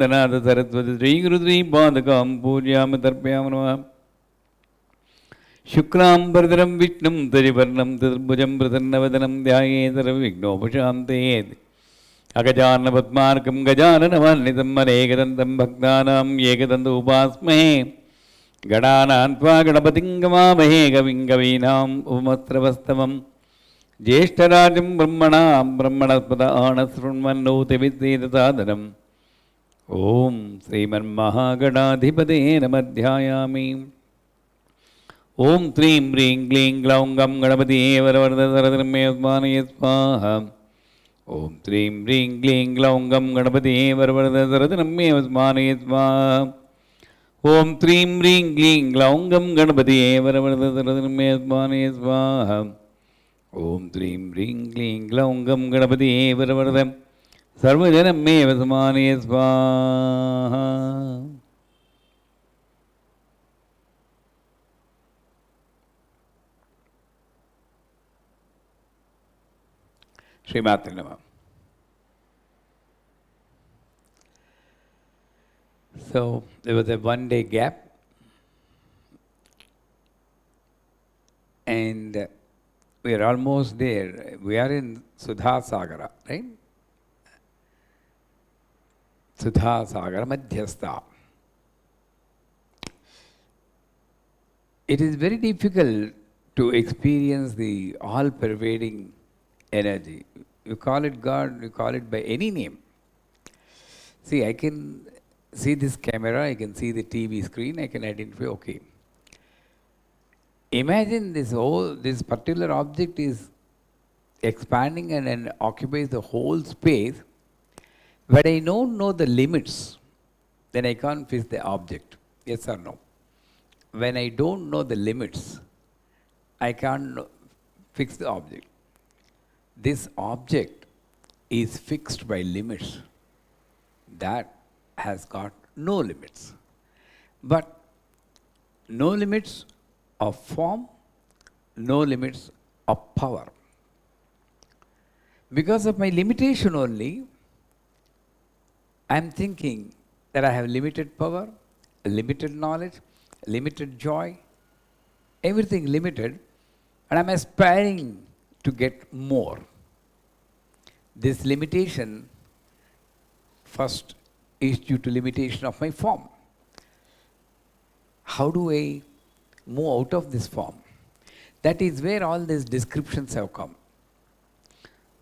Dhanada Saraswati Sri Guru Padakam Pujyam Tarpyam Namaha. Shuklam Bhardaram Vishnum Tarivarnam Tadrbhujam Pratannavadanam Dhyaye Sarvighnopashantaye. Agajana Padmarkam Gajana Navanitam Manekadantam Bhaktanam Yekadantu Upasmahe. Gadanantva Gadapatingamahe Gavingavinam Umastravastavam. Jeshtarajam Brahmanam Brahmanaspada Anasrunmannoti Visidatadanam. Om Sriman Mahagadadhipade Namadhyayami. Om Trim Ring Gling Glaungam Gadapati Varavardharadarame Usmanaye Swaha. Om Trim Ring Gling Glaungam Gadapati Varavardharadarame Usmanaye Swaha. Om Trim Ring Gling Glaungam Gadapati Varavardharadarame Usmanaye Swaha. Om Trim Ring Gling Glaungam Gadapati Varavardharadarame Sarvajaname Usmanaye Swaha. Srimati Nama. So there was a 1-day gap, and we are almost there. We are in Sudha Sagara, right? Sudha Sagara Madhyastha. It is very difficult to experience the all-pervading energy. You call it God, you call it by any name. See, I can see this camera, I can see the TV screen, I can identify, okay. Imagine this particular object is expanding and occupies the whole space. When I don't know the limits, then I can't fix the object. Yes or no? When I don't know the limits, I can't fix the object. This object is fixed by limits. That has got no limits. But no limits of form, no limits of power. Because of my limitation only, I am thinking that I have limited power, limited knowledge, limited joy, everything limited, and I am aspiring to get more. This limitation first is due to limitation of my form. How do I move out of this form? That is where all these descriptions have come.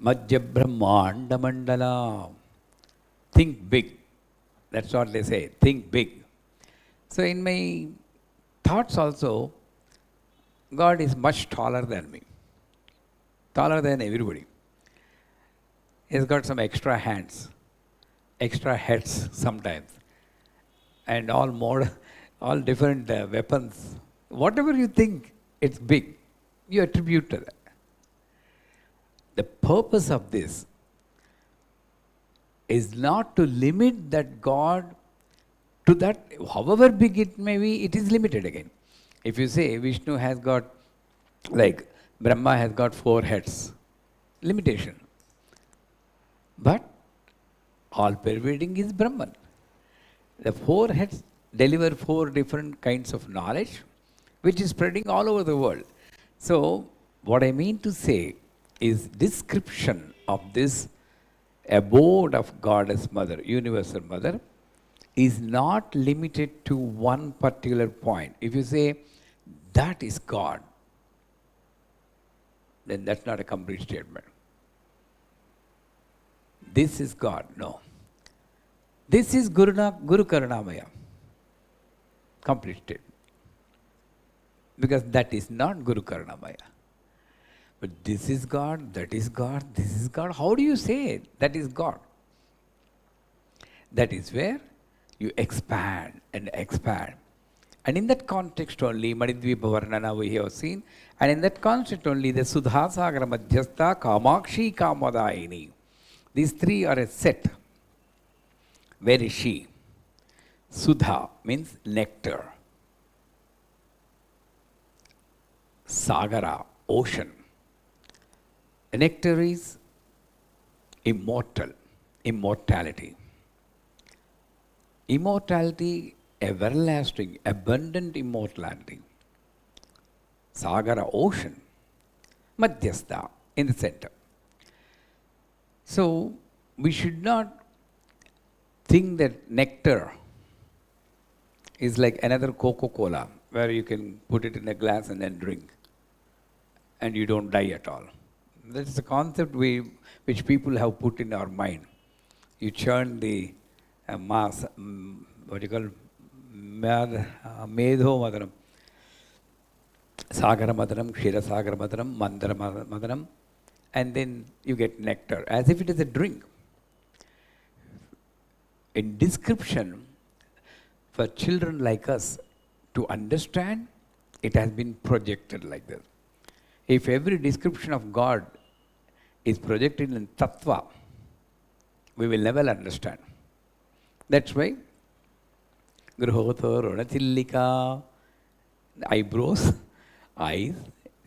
Madhya Brahmanda Mandala. Think big. That's what they say. Think big. So in my thoughts also, God is much taller than me. Taller than everybody. He's got some extra hands, extra heads sometimes, and all different weapons. Whatever you think, it's big. You attribute to that. The purpose of this is not to limit that God to that, however big it may be, it is limited again. If you say Vishnu has got, like Brahma has got 4 heads, limitation. But all-pervading is Brahman. The 4 heads deliver 4 different kinds of knowledge, which is spreading all over the world. So, what I mean to say is description of this abode of Goddess Mother, Universal Mother, is not limited to one particular point. If you say, that is God, then that's not a complete statement. This is God. No. This is Guru Karunamaya. Complete statement. Because that is not Guru Karunamaya. But this is God, that is God, this is God. How do you say it? That is God. That is where you expand and expand. And in that context only, Manidvipa Varnana we have seen, and in that context only, the Sudha Sagara Madhyastha Kamakshi Kamadayini. These 3 are a set. Where is she? Sudha means nectar. Sagara, ocean. Nectar is immortal, immortality. Immortality, everlasting, abundant immortality. Sagara, ocean. Madhyastha, in the center. So, we should not think that nectar is like another Coca-Cola, where you can put it in a glass and then drink, and you don't die at all. That is the concept which people have put in our mind. You churn the mass, what you call, medho madaram, sagara madaram, kshira sagara madaram, mandara madaram, and then you get nectar, as if it is a drink. In description, for children like us to understand, it has been projected like this. If every description of God is projected in tattva, we will never understand. That's why Grihotha, Rodachillika, eyebrows, eyes,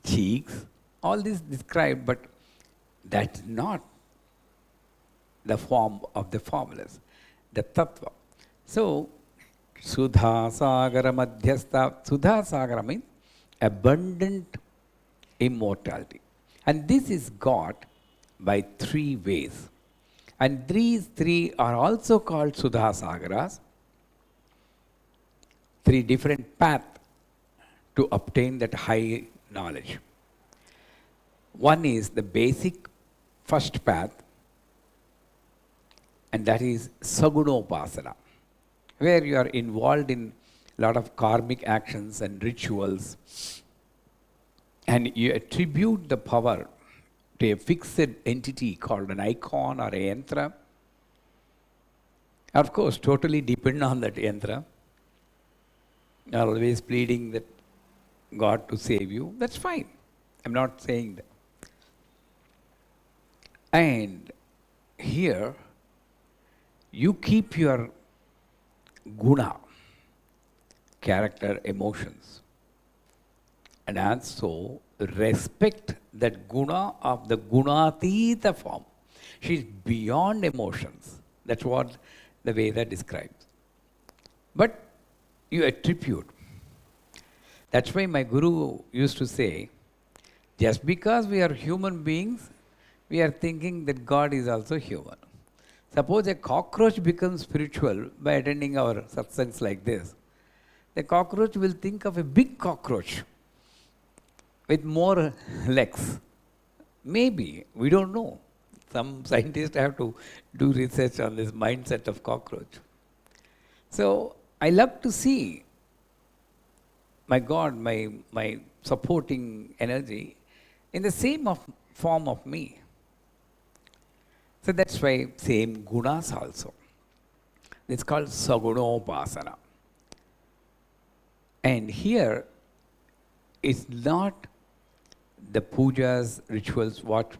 cheeks, all this described, but that's not the form of the formulas, the tattva. So, Sudha Sagara Madhyastha, Sudha Sagara means abundant immortality. And this is got by three ways. And these three are also called Sudha Sagaras. Three different paths to obtain that high knowledge. One is the basic first path, and that is Sagunopasana, where you are involved in a lot of karmic actions and rituals, and you attribute the power to a fixed entity called an icon or a yantra. Of course, totally depend on that yantra. You are always pleading that God to save you. That's fine. I'm not saying that. And here, you keep your guna, character, emotions, and also respect that guna of the gunatita form. She is beyond emotions. That's what the Veda describes. But you attribute. That's why my guru used to say, just because we are human beings, we are thinking that God is also human. Suppose a cockroach becomes spiritual by attending our satsangs like this. The cockroach will think of a big cockroach with more legs. Maybe, we don't know. Some scientists have to do research on this mindset of cockroach. So, I love to see my God, my supporting energy in the same form of me. So that's why same gunas also. It's called Sagunopasana. And here, it's not the pujas, rituals, what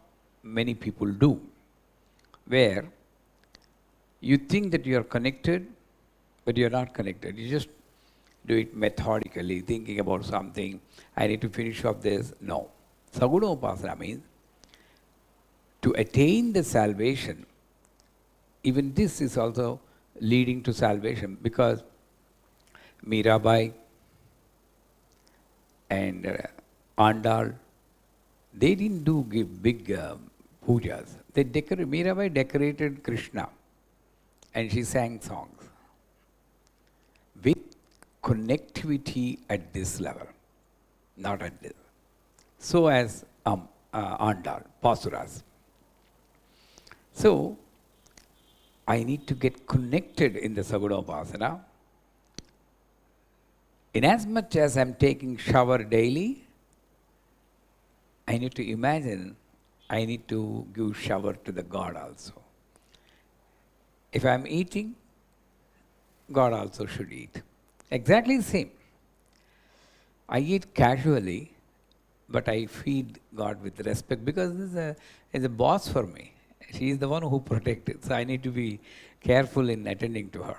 many people do, where you think that you are connected, but you are not connected. You just do it methodically, thinking about something. I need to finish off this. No. Sagunopasana means to attain the salvation. Even this is also leading to salvation, because Mirabai and Andal, they didn't give big pujas. Mirabai decorated Krishna, and she sang songs with connectivity at this level, not at this. So as Andal, Pasuras. So, I need to get connected in the Sagunopasana. In as much as I'm taking shower daily, I need to imagine I need to give shower to the God also. If I'm eating, God also should eat. Exactly the same. I eat casually, but I feed God with respect, because this is a boss for me. She is the one who protected. So I need to be careful in attending to her.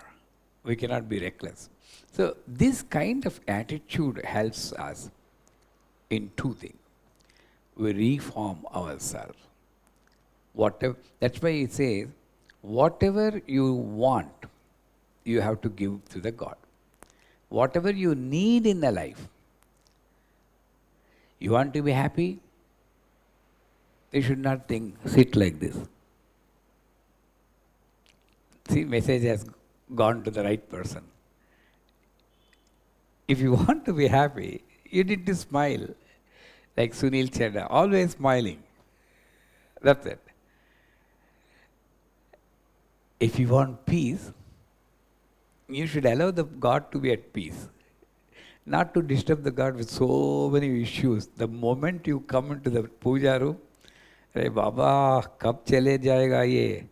We cannot be reckless. So this kind of attitude helps us in two things. We reform ourselves. That's why it says, whatever you want, you have to give to the God. Whatever you need in the life, you want to be happy, you should not think, sit like this. See, message has gone to the right person. If you want to be happy, you need to smile. Like Sunil Chedda, always smiling. That's it. If you want peace, you should allow the God to be at peace. Not to disturb the God with so many issues. The moment you come into the puja room, अरे बाबा कब चले जाएगा ये,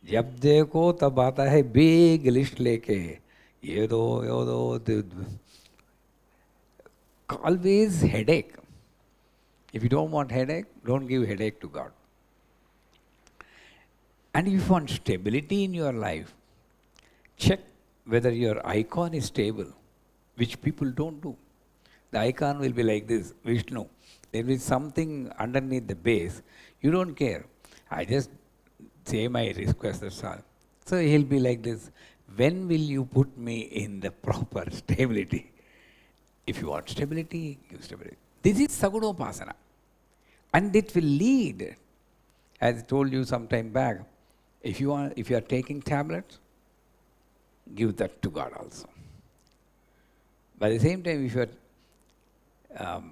जब देखो तब आता है बिग लिस्ट लेके, ये दो always headache. If you don't want headache, don't give headache to God. And if you want stability in your life, check whether your icon is stable, which people don't do. The icon will be like this, Vishnu. There will be something underneath the base. You don't care. I just say my request, that's all. So he'll be like this. When will you put me in the proper stability? If you want stability, give stability. This is Sagunopasana. And it will lead, as I told you some time back, if you are taking tablets, give that to God also. By the same time, if you are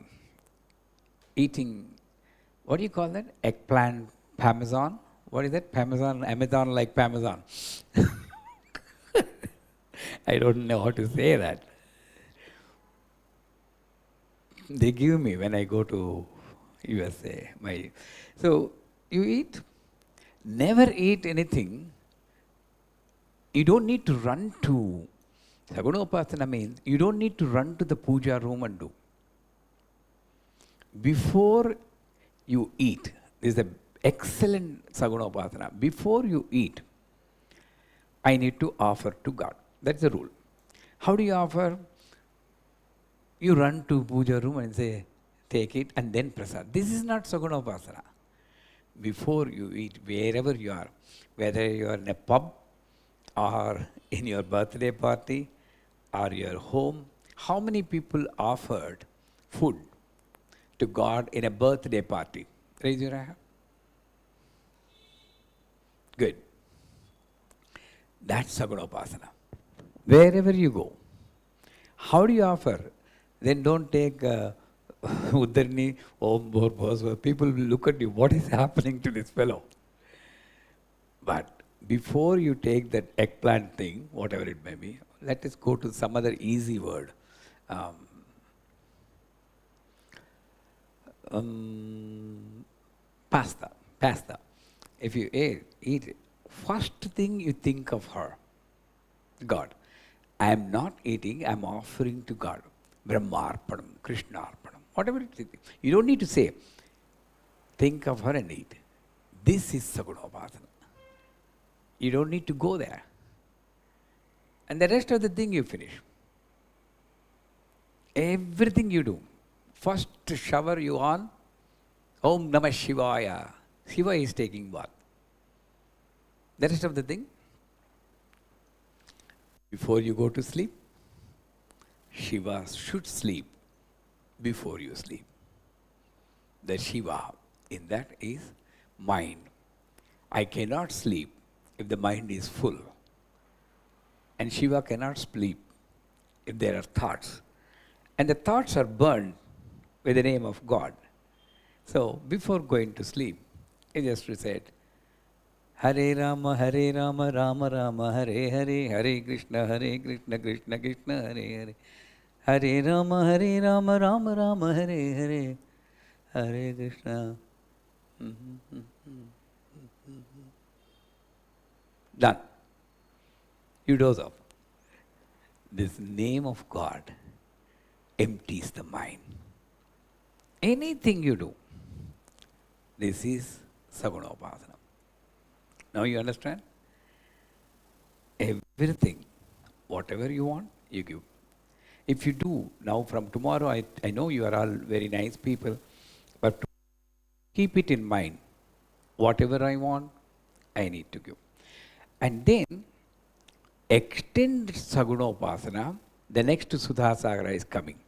eating, what do you call that? Eggplant parmesan? What is that? Parmesan, Amazon like parmesan. I don't know how to say that. They give me when I go to USA. So you eat. Never eat anything. You don't need to run to. Sagunopasana means you don't need to run to the puja room and do. Before you eat, this is an excellent Sagunopasana. Before you eat, I need to offer to God. That's the rule. How do you offer? You run to puja room and say, take it and then prasad. This is not Sagunopasana. Before you eat, wherever you are, whether you are in a pub or in your birthday party or your home, how many people offered food to God in a birthday party? Raise your hand. Good. That's Sagunopasana. Wherever you go, how do you offer? Then don't take Uddarni, Om Bhor Bhosva. People will look at you, what is happening to this fellow? But before you take that eggplant thing, whatever it may be, let us go to some other easy word. Pasta. If you eat it, first thing you think of her, God. I am not eating, I am offering to God. Brahmarpanam, Krishnarpanam, whatever it is. You don't need to say, think of her and eat. This is Sagunopasana. You don't need to go there. And the rest of the thing you finish. Everything you do. First shower you on, Om Namah Shivaya. Shiva is taking bath. The rest of the thing, before you go to sleep, Shiva should sleep before you sleep. The Shiva in that is mind. I cannot sleep if the mind is full. And Shiva cannot sleep if there are thoughts. And the thoughts are burned with the name of God. So before going to sleep, he just recite, Hare Rama, Rama Rama, Hare Hare, Hare Krishna, Krishna Krishna, Hare Hare. Hare Rama, Rama Rama, Hare Hare, Hare Krishna. Done. You doze off. This name of God empties the mind. Anything you do, this is Sagunopasana. Now you understand? Everything, whatever you want, you give. If you do, now from tomorrow, I know you are all very nice people, but keep it in mind. Whatever I want, I need to give. And then, extend Sagunopasana, the next Sudhasagara is coming.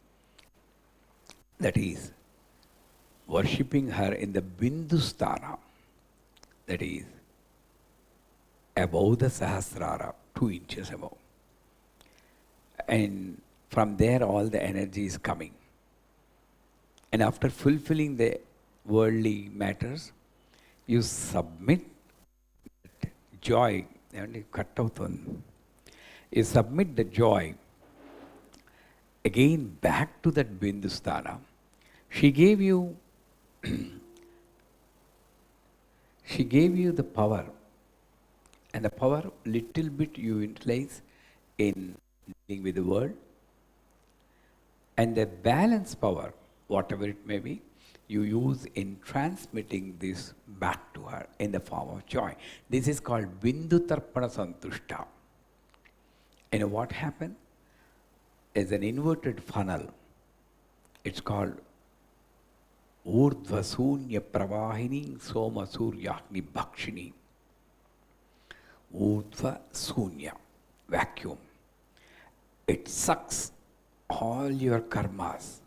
That is, worshipping her in the Bindusthana, that is, above the Sahasrara, 2 inches above. And from there all the energy is coming. And after fulfilling the worldly matters, you submit joy. You submit the joy again back to that Bindusthana. She gave you the power, and the power little bit you utilize in dealing with the world, and the balance power, whatever it may be, you use in transmitting this back to her in the form of joy. This is called Bindu Tarpana Santushta. And what happened is an inverted funnel. It's called Urdhva Sunya Pravahini Soma Suryagni Bhakshini. Urdhva Sunya, vacuum. It sucks all your karmas,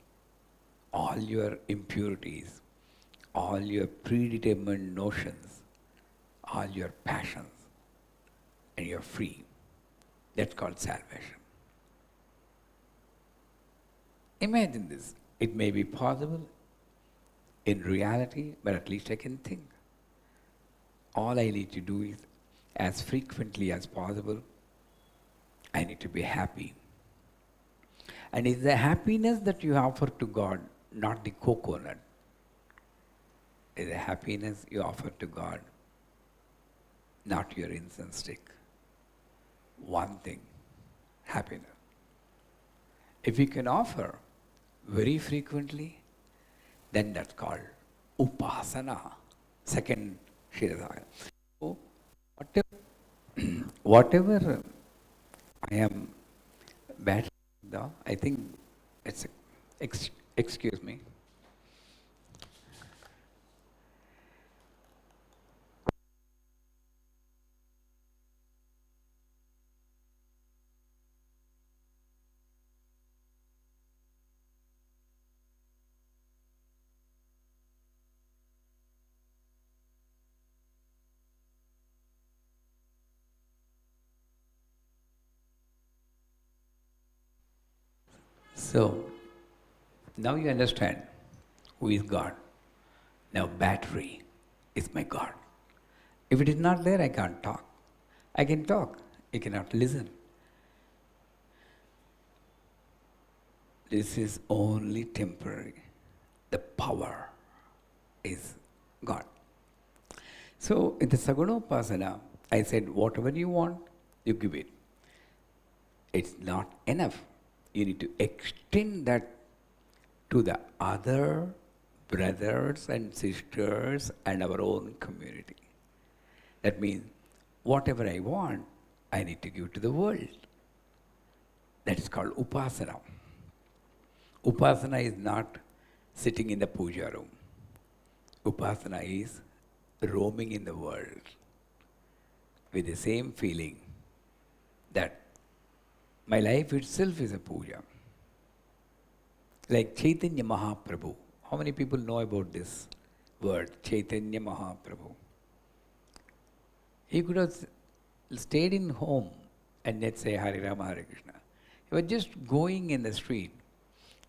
all your impurities, all your predetermined notions, all your passions, and you're free. That's called salvation. Imagine this. It may be possible in reality, but at least I can think. All I need to do is, as frequently as possible, I need to be happy. And it's the happiness that you offer to God, not the coconut. It's the happiness you offer to God, not your incense stick. One thing, happiness. If you can offer very frequently, then that's called upasana. Second Shiradaya. So, whatever I am bad, I think it's excuse me. So, now you understand who is God. Now battery is my God. If it is not there, I can't talk. I can talk, I cannot listen. This is only temporary. The power is God. So in the Sagunopasana, I said, whatever you want, you give it. It's not enough. You need to extend that to the other brothers and sisters and our own community. That means, whatever I want, I need to give to the world. That is called upasana. Upasana is not sitting in the puja room. Upasana is roaming in the world with the same feeling that my life itself is a puja. Like Chaitanya Mahaprabhu. How many people know about this word, Chaitanya Mahaprabhu? He could have stayed in home and let's say Hare Rama, Hare Krishna. He was just going in the street.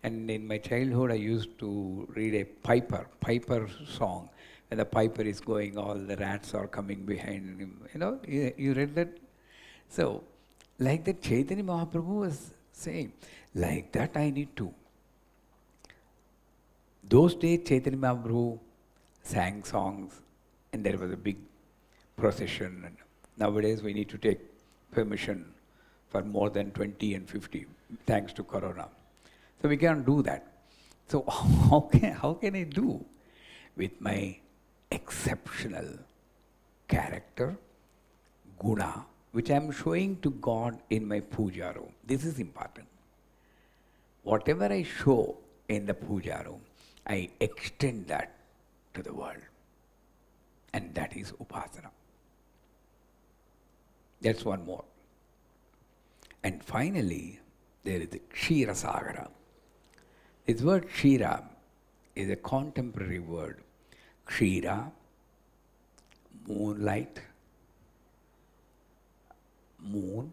And in my childhood, I used to read a piper song. When the piper is going, all the rats are coming behind him. You know, you read that? So, like that Chaitanya Mahaprabhu was saying, like that I need to. Those days, Chaitanya Mahaprabhu sang songs, and there was a big procession. And nowadays, we need to take permission for more than 20 and 50, thanks to Corona. So we can't do that. So how can I do with my exceptional character, guna, which I am showing to God in my puja room? This is important. Whatever I show in the puja room, I extend that to the world. And that is upasana. That's one more. And finally, there is the Kshira Sagara. This word Kshira is a contemporary word. Kshira, moonlight, moon,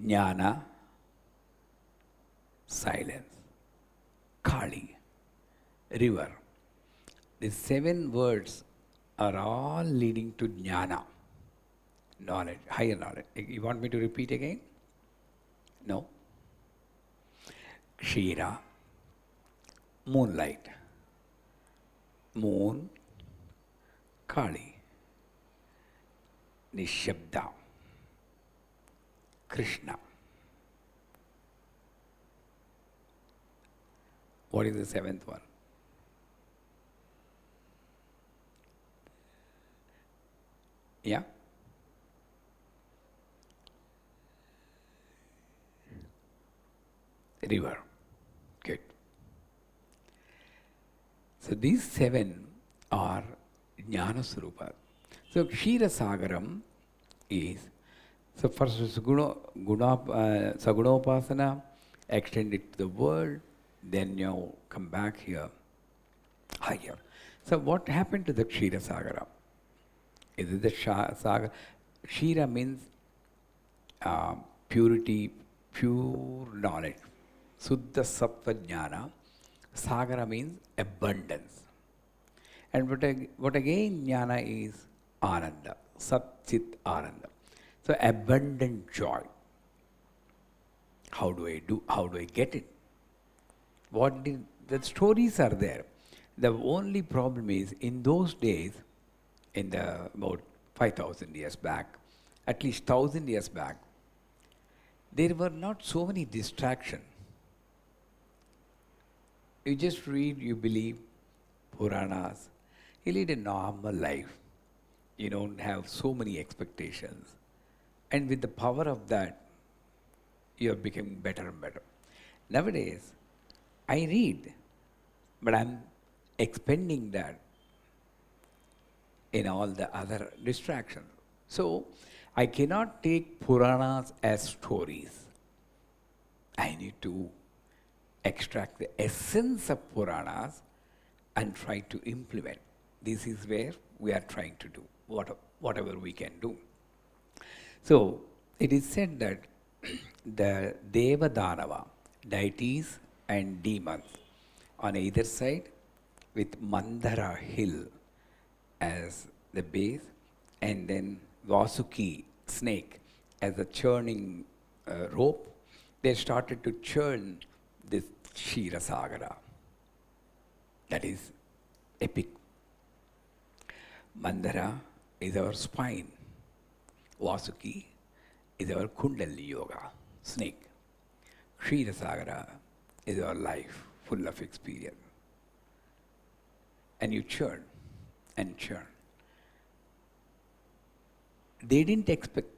jnana, silence, Kali, river. These 7 words are all leading to jnana, knowledge, higher knowledge. You want me to repeat again? No. Kshira, moonlight, moon, Kali, Nishabda, Krishna. What is the 7th one? Yeah? River. Good. So these 7 are Jnana Swarupa. So Kshira Sagaram is, so first Sagunopasana, extend it to the world, then you come back here, higher. So what happened to the Kshira Sagara? Is it the Sagar? Kshira means purity, pure knowledge. Suddha Sattva Jnana. Sagara means abundance. And what again Jnana is? Ananda. Sat Chit Ananda. So abundant joy. How do I get it? The stories are there. The only problem is, in those days, in the about 5,000 years back, at least 1,000 years back, there were not so many distractions. You just read, you believe, Puranas. You lead a normal life. You don't have so many expectations. And with the power of that, you are becoming better and better. Nowadays, I read, but I'm expending that in all the other distractions. So, I cannot take Puranas as stories. I need to extract the essence of Puranas and try to implement. This is where we are trying to do whatever we can do. So, it is said that the Deva Danava, deities and demons, on either side, with Mandara hill as the base, and then Vasuki, snake, as a churning rope, they started to churn this Kshira Sagara. That is epic. Mandara is our spine. Vasuki is our Kundalini Yoga, snake. Kshira Sagara is our life, full of experience. And you churn and churn. They didn't expect.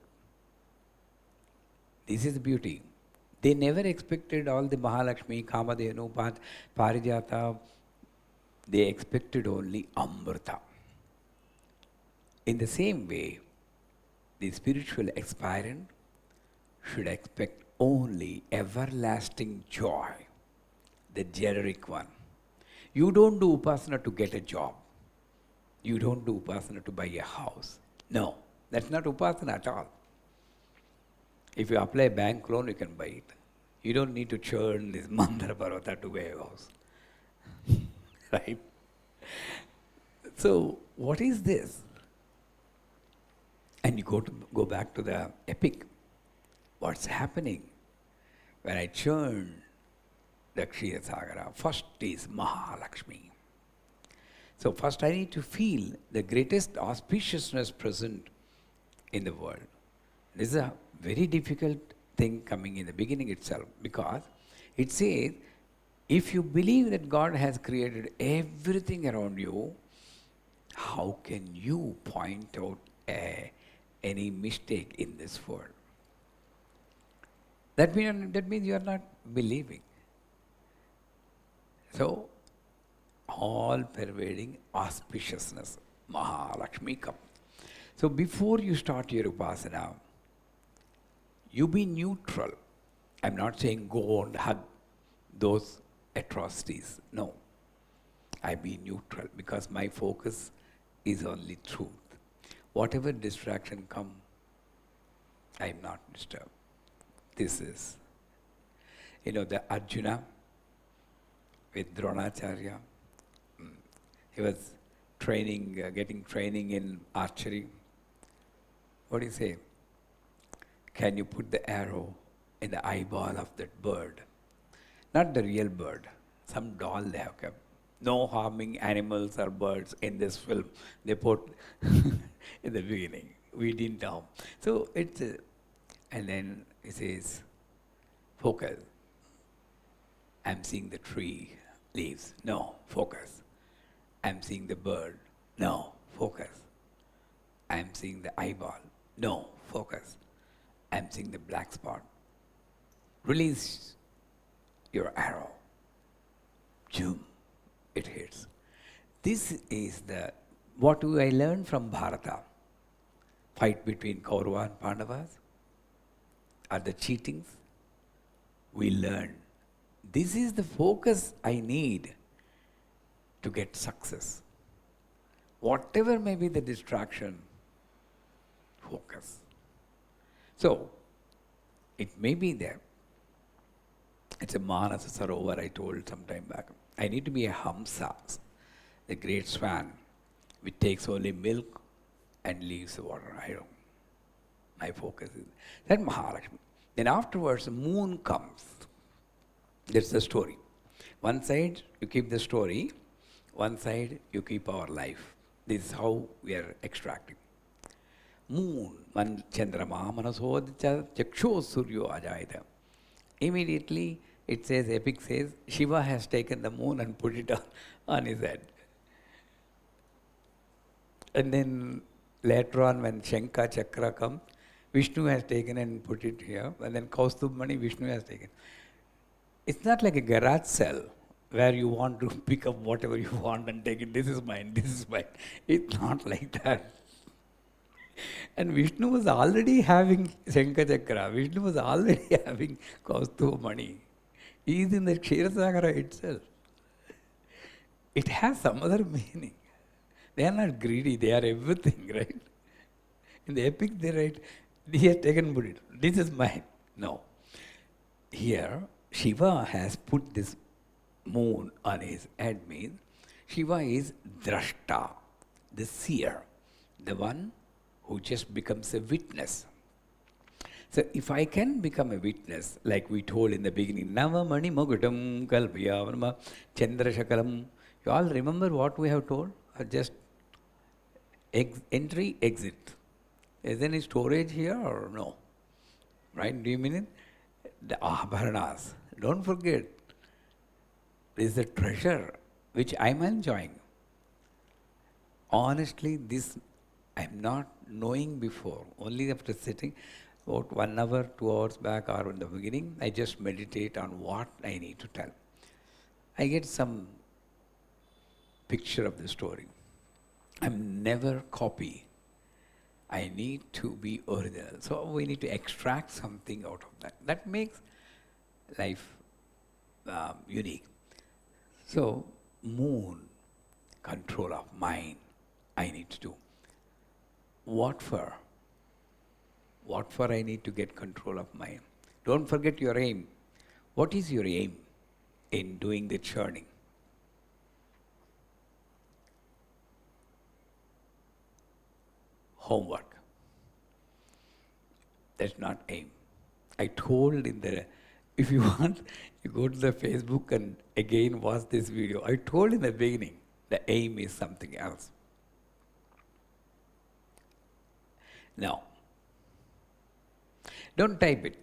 This is the beauty. They never expected all the Mahalakshmi, Kamadhenu, Parijata. They expected only Amrita. In the same way, the spiritual aspirant should expect only everlasting joy, the generic one. You don't do upasana to get a job. You don't do upasana to buy a house. No, that's not upasana at all. If you apply a bank loan, you can buy it. You don't need to churn this Mandara Parvata to buy a house. Right? So, what is this? And you go back to the epic. What's happening when I churn the Kshira Sagara? First is Mahalakshmi. So first I need to feel the greatest auspiciousness present in the world. This is a very difficult thing coming in the beginning itself, because it says, if you believe that God has created everything around you, how can you point out any mistake in this world? That means you are not believing. So, all-pervading auspiciousness, Mahalakshmi comes. So before you start your upasana, You be neutral. I'm not saying go and hug those atrocities. No. I be neutral because my focus is only truth. Whatever distraction come, I'm not disturbed. This is, the Arjuna with Dronacharya. He was training, getting training in archery. What do you say? Can you put the arrow in the eyeball of that bird? Not the real bird. Some doll they have kept. No harming animals or birds in this film. They put in the beginning. We didn't harm. So it's, and then he says, focus. I'm seeing the tree, leaves. No, focus. I'm seeing the bird. No, focus. I'm seeing the eyeball. No, focus. I'm seeing the black spot. Release your arrow. Zoom, it hits. This is what do I learn from Bharata? Fight between Kaurava and Pandavas? Are the cheatings? We learn. This is the focus I need to get success. Whatever may be the distraction, focus. So, it may be there. It's a Manasa Sarovar I told some time back. I need to be a Hamsa, the great swan, which takes only milk and leaves the water. My focus is that Mahalakshmi. Then afterwards, the moon comes. That's the story. One side, you keep the story. One side, you keep our life. This is how we are extracting. Moon, man chandrama manasodcha chaksho suryo ajayata. Immediately, it says, epic says, Shiva has taken the moon and put it on his head. And then later on, when Shankha Chakra comes, Vishnu has taken and put it here. And then Kaustubmani, Vishnu has taken. It's not like a garage sale where you want to pick up whatever you want and take it. This is mine, this is mine. It's not like that. And Vishnu was already having Shankha Chakra. Vishnu was already having Kaustubmani. He is in the Kshetrasagara itself. It has some other meaning. They are not greedy, they are everything, right? In the epic they write, he has taken put it. This is mine. No. Here, Shiva has put this moon on his head means Shiva is Drashta, the seer, the one who just becomes a witness. So if I can become a witness, like we told in the beginning, Navamani Mogutam Kalpa Chandra Shakalam, you all remember what we have told? Or just entry, exit. Is there any storage here or no? Right? Do you mean it? The Abharanas. Don't forget, this is a treasure which I'm enjoying. Honestly, this I'm not knowing before. Only after sitting about 1 hour, 2 hours back or in the beginning, I just meditate on what I need to tell. I get some picture of the story. I'm never copy. I need to be original. So we need to extract something out of that. That makes life unique. So moon, control of mind, I need to do. What for? What for I need to get control of mind? Don't forget your aim. What is your aim in doing the churning? Homework. That's not aim. I told in the, if you want, you go to the Facebook and again watch this video. I told in the beginning, the aim is something else. Now, don't type it.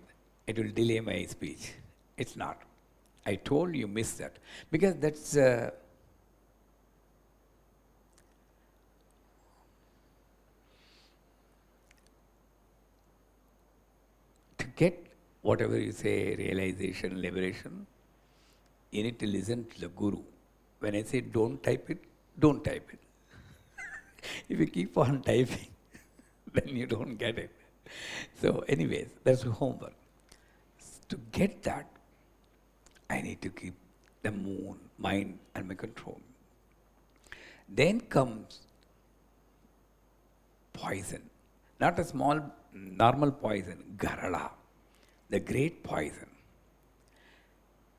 It will delay my speech. It's not. I told you miss that. Because that's to get whatever you say, realization, liberation, you need to listen to the Guru. When I say don't type it, don't type it. If you keep on typing, then you don't get it. So anyways, that's homework. To get that, I need to keep the moon, mind under control. Then comes poison. Not a small, normal poison, Garala, the great poison.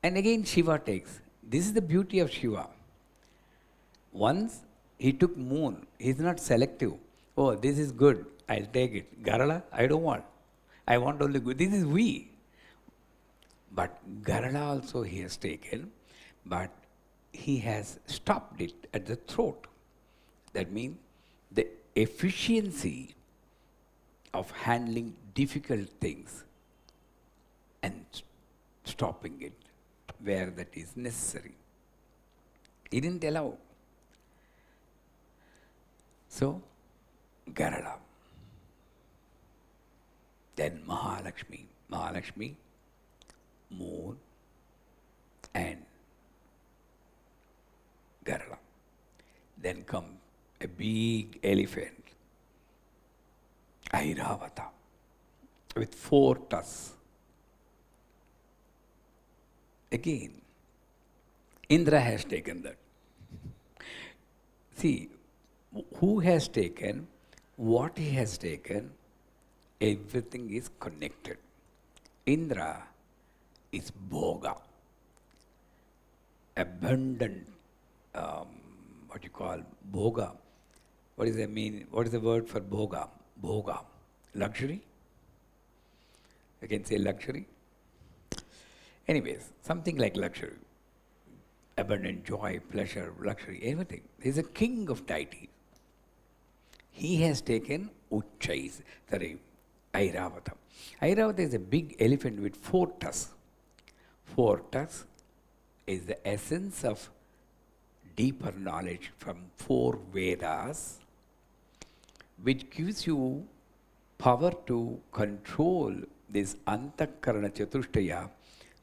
And again Shiva takes. This is the beauty of Shiva. Once he took moon, he's not selective. Oh, this is good, I'll take it. Garala, I don't want. I want only good. This is we. But Garala also he has taken, but he has stopped it at the throat. That means the efficiency of handling difficult things and stopping it where that is necessary. He didn't allow. So, Garala. Then Mahalakshmi. Mahalakshmi, moon, and Garala. Then comes a big elephant, Airavata, with 4 tusks. Again, Indra has taken that. See, who has taken, what he has taken, everything is connected. Indra is bhoga, abundant, what you call bhoga. What does that mean? What is the word for bhoga? Bhoga, luxury? You can say luxury. Anyways, something like luxury. Abundant joy, pleasure, luxury, everything. He is a king of deities. He has taken Uchchais, Airavata. Airavata is a big elephant with 4 tusks. 4 tusks is the essence of deeper knowledge from 4 Vedas, which gives you power to control this Antakarana Chatushtaya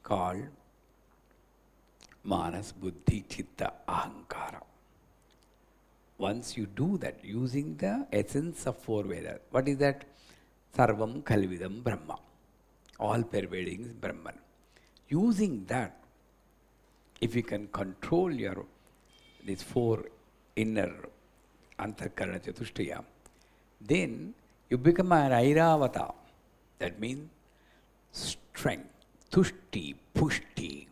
called Manas, Buddhi, Chitta, Ahankara. Once you do that using the essence of 4 Vedas, what is that? Sarvam Kalvidam Brahma. All pervading is Brahman. Using that, if you can control your these 4 inner Antakarana Chatushtaya, then you become an Airavata. That means strength, tushti, pushti.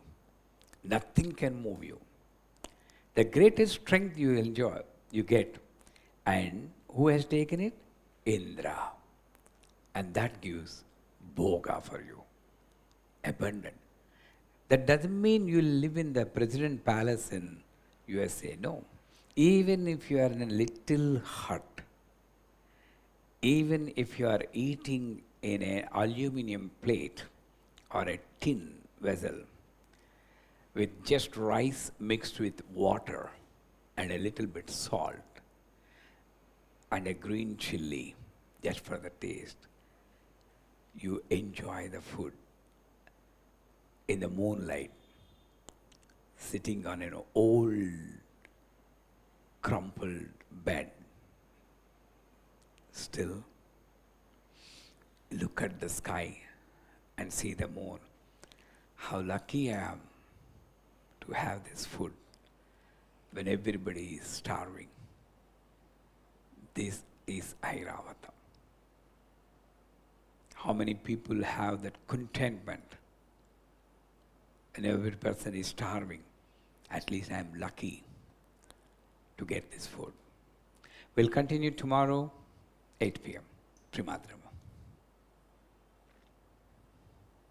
Nothing can move you. The greatest strength you enjoy, you get. And who has taken it? Indra. And that gives bhoga for you. Abundant. That doesn't mean you live in the President Palace in USA. No. Even if you are in a little hut, even if you are eating in an aluminum plate or a tin vessel with just rice mixed with water and a little bit salt and a green chili just for the taste, you enjoy the food in the moonlight, sitting on an old crumpled bed. Still, look at the sky and see the moon. How lucky I am to have this food when everybody is starving. This is Airavata. How many people have that contentment when every person is starving? At least I am lucky to get this food. We'll continue tomorrow, 8 p.m. Trimadrama.